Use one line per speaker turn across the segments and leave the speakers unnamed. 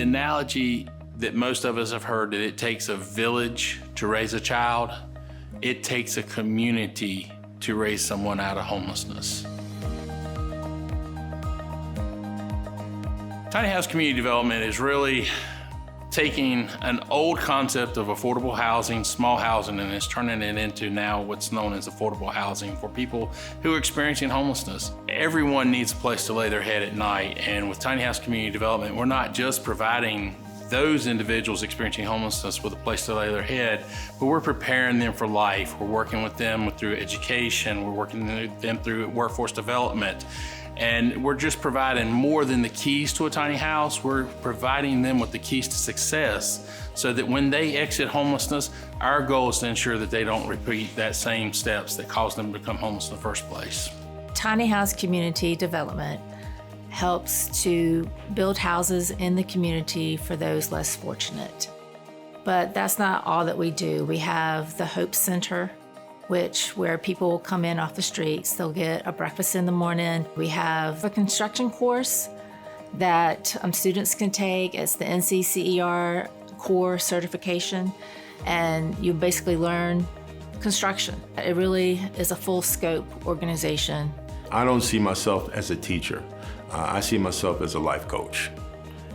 The analogy that most of us have heard, that it takes a village to raise a child, it takes a community to raise someone out of homelessness. Tiny house community development is really taking an old concept of affordable housing, small housing, and is turning it into now what's known as affordable housing for people who are experiencing homelessness. Everyone needs a place to lay their head at night, and with Tiny House Community Development, we're not just providing those individuals experiencing homelessness with a place to lay their head, but we're preparing them for life. We're working with them through education, we're working with them through workforce development. And we're just providing more than the keys to a tiny house. We're providing them with the keys to success so that when they exit homelessness, our goal is to ensure that they don't repeat that same steps that caused them to become homeless in the first place.
Tiny house community development helps to build houses in the community for those less fortunate. But that's not all that we do. We have the Hope Center, where people will come in off the streets. They'll get a breakfast in the morning. We have a construction course that students can take. It's the NCCER core certification, and you basically learn construction. It really is a full scope organization.
I don't see myself as a teacher. I see myself as a life coach,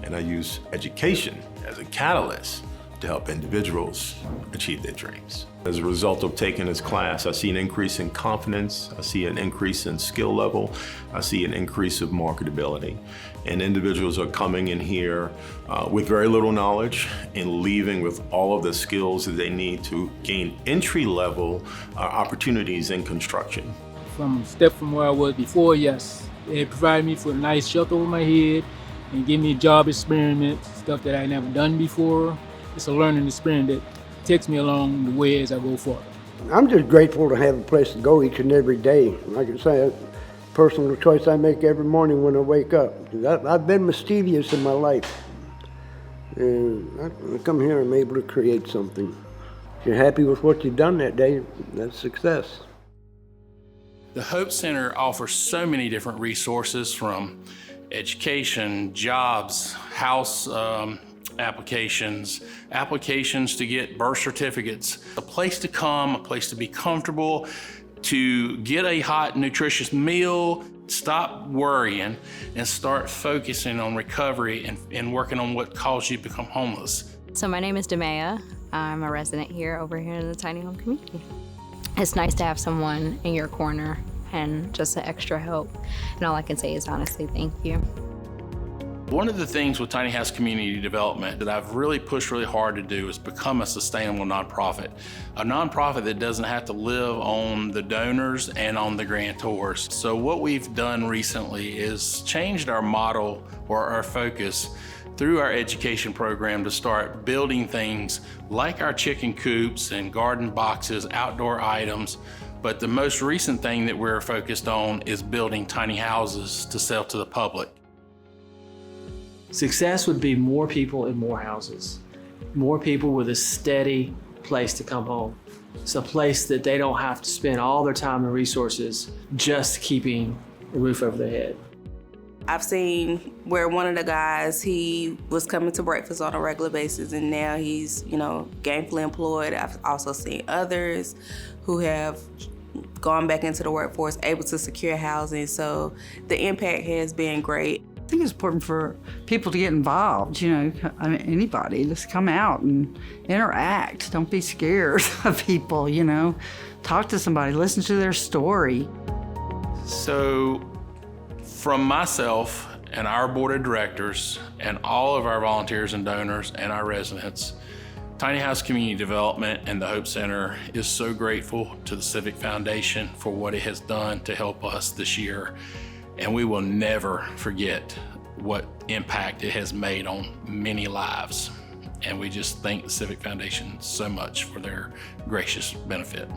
and I use education as a catalyst to help individuals achieve their dreams. As a result of taking this class, I see an increase in confidence, I see an increase in skill level, I see an increase of marketability. And individuals are coming in here with very little knowledge and leaving with all of the skills that they need to gain entry-level opportunities in construction.
From where I was before, yes. They provided me with a nice shelter over my head and give me job experience, stuff that I never done before. It's a learning experience that takes me along the way as I go forward.
I'm just grateful to have a place to go each and every day. Like I say, personal choice I make every morning when I wake up. I've been mischievous in my life. And I come here and I'm able to create something. If you're happy with what you've done that day, that's success.
The Hope Center offers so many different resources, from education, jobs, house applications to get birth certificates, a place to come, a place to be comfortable, to get a hot, nutritious meal, stop worrying, and start focusing on recovery and working on what caused you to become homeless.
So my name is Demea. I'm a resident over here in the tiny home community. It's nice to have someone in your corner and just an extra help. And all I can say is honestly, thank you.
One of the things with Tiny House Community Development that I've really pushed really hard to do is become a sustainable nonprofit. A nonprofit that doesn't have to live on the donors and on the grantors. So what we've done recently is changed our model or our focus through our education program to start building things like our chicken coops and garden boxes, outdoor items. But the most recent thing that we're focused on is building tiny houses to sell to the public.
Success would be more people in more houses, more people with a steady place to come home. It's a place that they don't have to spend all their time and resources just keeping a roof over their head.
I've seen where one of the guys, he was coming to breakfast on a regular basis, and now he's, gainfully employed. I've also seen others who have gone back into the workforce, able to secure housing. So the impact has been great.
I think it's important for people to get involved, anybody, just come out and interact. Don't be scared of people, Talk to somebody, listen to their story.
So from myself and our board of directors and all of our volunteers and donors and our residents, Tiny House Community Development and the Hope Center is so grateful to the Civic Foundation for what it has done to help us this year. And we will never forget what impact it has made on many lives. And we just thank the Civic Foundation so much for their gracious benefit.